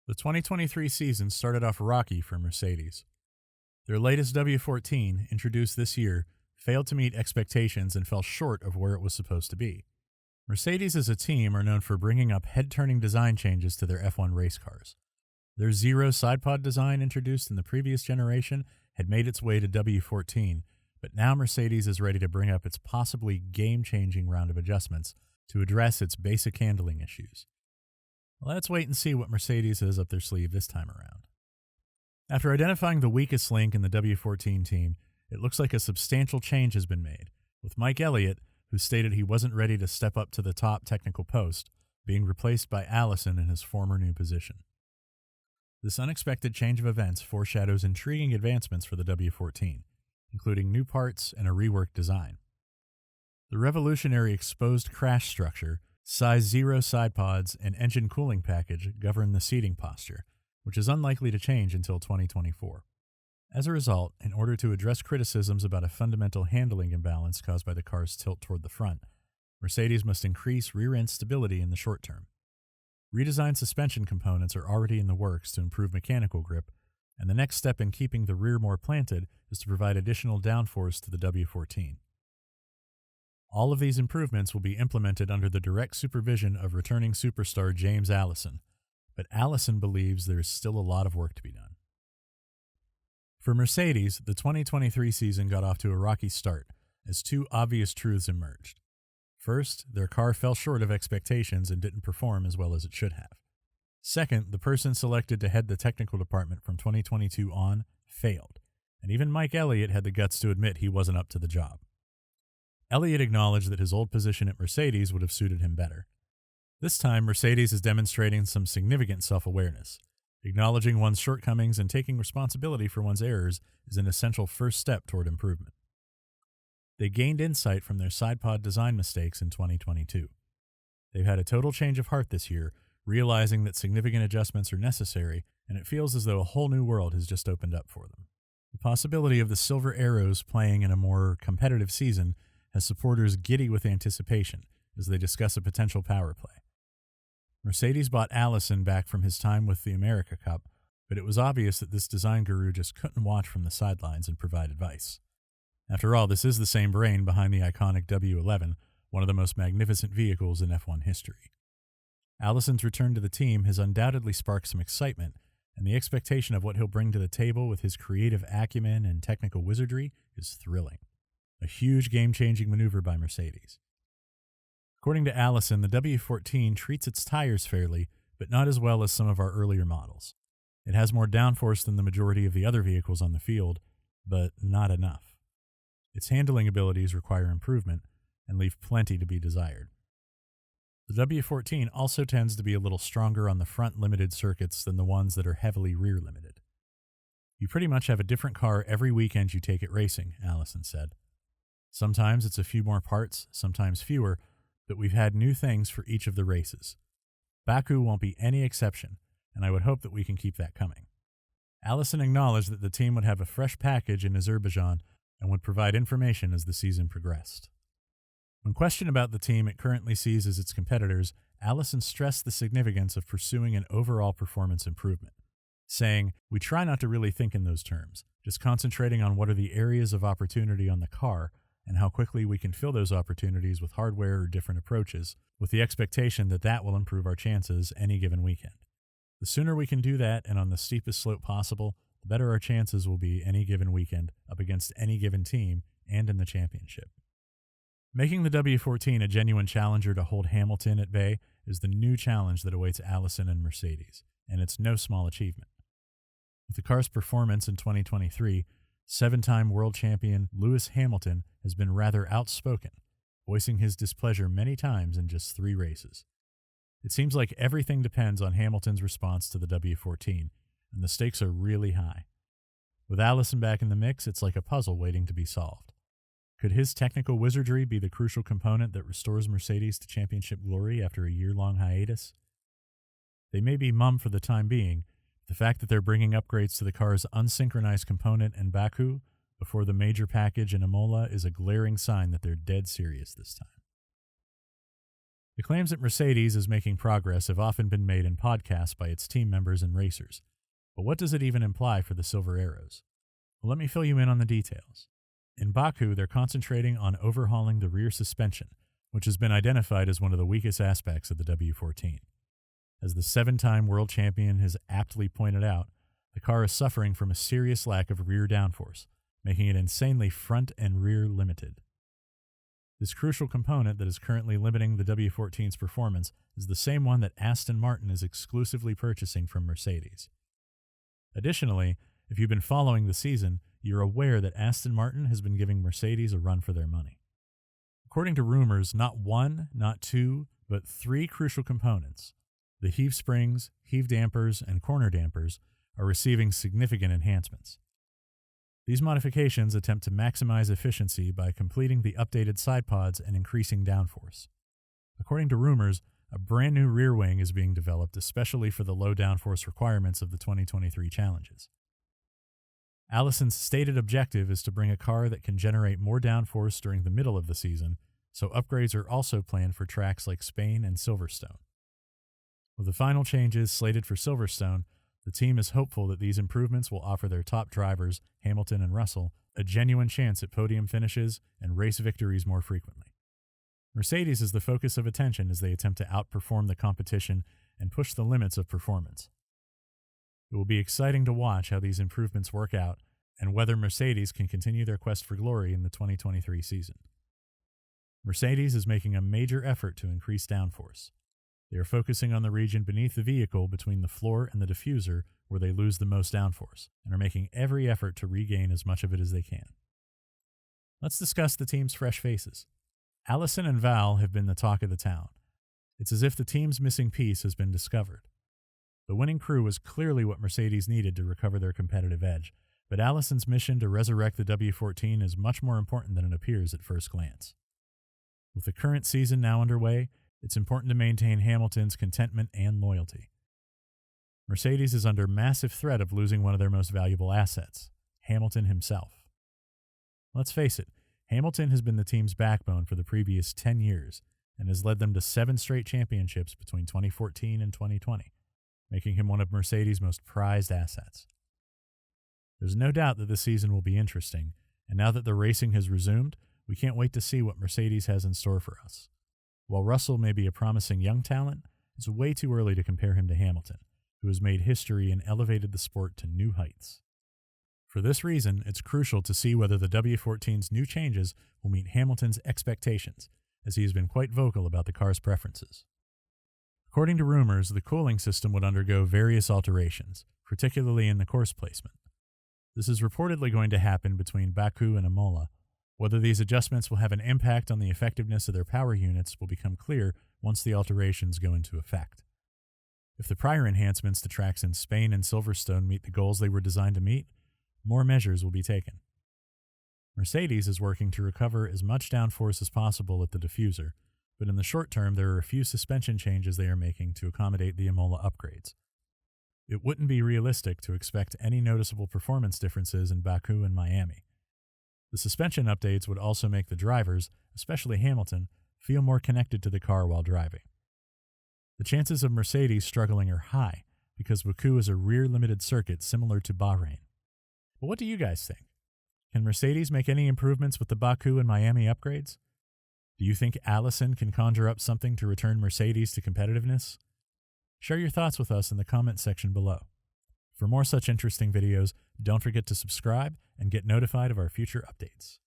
The 2023 season started off rocky for Mercedes. Their latest W14, introduced this year, failed to meet expectations and fell short of where it was supposed to be. Mercedes as a team are known for bringing up head-turning design changes to their F1 race cars. Their Zero SIDEPOD design introduced in the previous generation had made its way to W14, but now Mercedes is ready to bring up its possibly game-changing round of adjustments to address its basic handling issues. Let's wait and see what Mercedes has up their sleeve this time around. After identifying the weakest link in the W14 team, it looks like a substantial change has been made, with Mike Elliott, who stated he wasn't ready to step up to the top technical post, being replaced by Allison in his former new position. This unexpected change of events foreshadows intriguing advancements for the W14, including new parts and a reworked design. The revolutionary exposed crash structure, size 0 side pods, and engine cooling package govern the seating posture, which is unlikely to change until 2024. As a result, in order to address criticisms about a fundamental handling imbalance caused by the car's tilt toward the front, Mercedes must increase rear-end stability in the short term. Redesigned suspension components are already in the works to improve mechanical grip, and the next step in keeping the rear more planted is to provide additional downforce to the W14. All of these improvements will be implemented under the direct supervision of returning superstar James Allison, but Allison believes there is still a lot of work to be done. For Mercedes, the 2023 season got off to a rocky start as two obvious truths emerged. First, their car fell short of expectations and didn't perform as well as it should have. Second, the person selected to head the technical department from 2022 on failed, and even Mike Elliott had the guts to admit he wasn't up to the job. Elliott acknowledged that his old position at Mercedes would have suited him better. This time, Mercedes is demonstrating some significant self-awareness. Acknowledging one's shortcomings and taking responsibility for one's errors is an essential first step toward improvement. They gained insight from their SIDEPOD design mistakes in 2022. They've had a total change of heart this year, realizing that significant adjustments are necessary, and it feels as though a whole new world has just opened up for them. The possibility of the Silver Arrows playing in a more competitive season has supporters giddy with anticipation as they discuss a potential power play. Mercedes bought Allison back from his time with the America Cup, but it was obvious that this design guru just couldn't watch from the sidelines and provide advice. After all, this is the same brain behind the iconic W11, one of the most magnificent vehicles in F1 history. Allison's return to the team has undoubtedly sparked some excitement, and the expectation of what he'll bring to the table with his creative acumen and technical wizardry is thrilling. A huge game-changing maneuver by Mercedes. According to Allison, the W14 treats its tires fairly, but not as well as some of our earlier models. It has more downforce than the majority of the other vehicles on the field, but not enough. Its handling abilities require improvement and leave plenty to be desired. The W14 also tends to be a little stronger on the front limited circuits than the ones that are heavily rear limited. You pretty much have a different car every weekend you take it racing, Allison said. Sometimes it's a few more parts, sometimes fewer, but we've had new things for each of the races. Baku won't be any exception, and I would hope that we can keep that coming. Allison acknowledged that the team would have a fresh package in Azerbaijan and would provide information as the season progressed. When questioned about the team it currently sees as its competitors, Allison stressed the significance of pursuing an overall performance improvement, saying, "We try not to really think in those terms, just concentrating on what are the areas of opportunity on the car and how quickly we can fill those opportunities with hardware or different approaches, with the expectation that that will improve our chances any given weekend. The sooner we can do that and on the steepest slope possible, the better our chances will be any given weekend up against any given team and in the championship." Making the W14 a genuine challenger to hold Hamilton at bay is the new challenge that awaits Allison and Mercedes, and it's no small achievement. With the car's performance in 2023, seven-time world champion Lewis Hamilton has been rather outspoken, voicing his displeasure many times in just 3 races. It seems like everything depends on Hamilton's response to the W14, and the stakes are really high. With Allison back in the mix, it's like a puzzle waiting to be solved. Could his technical wizardry be the crucial component that restores Mercedes to championship glory after a year-long hiatus? They may be mum for the time being. The fact that they're bringing upgrades to the car's unsynchronized component in Baku before the major package in Imola is a glaring sign that they're dead serious this time. The claims that Mercedes is making progress have often been made in podcasts by its team members and racers. But what does it even imply for the Silver Arrows? Well, let me fill you in on the details. In Baku, they're concentrating on overhauling the rear suspension, which has been identified as one of the weakest aspects of the W14. As the 7-time world champion has aptly pointed out, the car is suffering from a serious lack of rear downforce, making it insanely front and rear limited. This crucial component that is currently limiting the W14's performance is the same one that Aston Martin is exclusively purchasing from Mercedes. Additionally, if you've been following the season, you're aware that Aston Martin has been giving Mercedes a run for their money. According to rumors, not one, not two, but 3 crucial components, the heave springs, heave dampers, and corner dampers, are receiving significant enhancements. These modifications attempt to maximize efficiency by completing the updated SIDEPODs and increasing downforce. According to rumors, a brand new rear wing is being developed especially for the low downforce requirements of the 2023 challenges. Allison's stated objective is to bring a car that can generate more downforce during the middle of the season, so upgrades are also planned for tracks like Spain and Silverstone. With the final changes slated for Silverstone, the team is hopeful that these improvements will offer their top drivers, Hamilton and Russell, a genuine chance at podium finishes and race victories more frequently. Mercedes is the focus of attention as they attempt to outperform the competition and push the limits of performance. It will be exciting to watch how these improvements work out and whether Mercedes can continue their quest for glory in the 2023 season. Mercedes is making a major effort to increase downforce. They are focusing on the region beneath the vehicle between the floor and the diffuser where they lose the most downforce, and are making every effort to regain as much of it as they can. Let's discuss the team's fresh faces. Allison and Val have been the talk of the town. It's as if the team's missing piece has been discovered. The winning crew was clearly what Mercedes needed to recover their competitive edge, but Allison's mission to resurrect the W14 is much more important than it appears at first glance. With the current season now underway, it's important to maintain Hamilton's contentment and loyalty. Mercedes is under massive threat of losing one of their most valuable assets, Hamilton himself. Let's face it, Hamilton has been the team's backbone for the previous 10 years and has led them to 7 straight championships between 2014 and 2020, making him one of Mercedes' most prized assets. There's no doubt that this season will be interesting, and now that the racing has resumed, we can't wait to see what Mercedes has in store for us. While Russell may be a promising young talent, it's way too early to compare him to Hamilton, who has made history and elevated the sport to new heights. For this reason, it's crucial to see whether the W14's new changes will meet Hamilton's expectations, as he has been quite vocal about the car's preferences. According to rumors, the cooling system would undergo various alterations, particularly in the course placement. This is reportedly going to happen between Baku and Imola. Whether these adjustments will have an impact on the effectiveness of their power units will become clear once the alterations go into effect. If the prior enhancements to tracks in Spain and Silverstone meet the goals they were designed to meet, more measures will be taken. Mercedes is working to recover as much downforce as possible at the diffuser, but in the short term there are a few suspension changes they are making to accommodate the Imola upgrades. It wouldn't be realistic to expect any noticeable performance differences in Baku and Miami. The suspension updates would also make the drivers, especially Hamilton, feel more connected to the car while driving. The chances of Mercedes struggling are high because Baku is a rear-limited circuit similar to Bahrain. But what do you guys think? Can Mercedes make any improvements with the Baku and Miami upgrades? Do you think Allison can conjure up something to return Mercedes to competitiveness? Share your thoughts with us in the comment section below. For more such interesting videos, don't forget to subscribe and get notified of our future updates.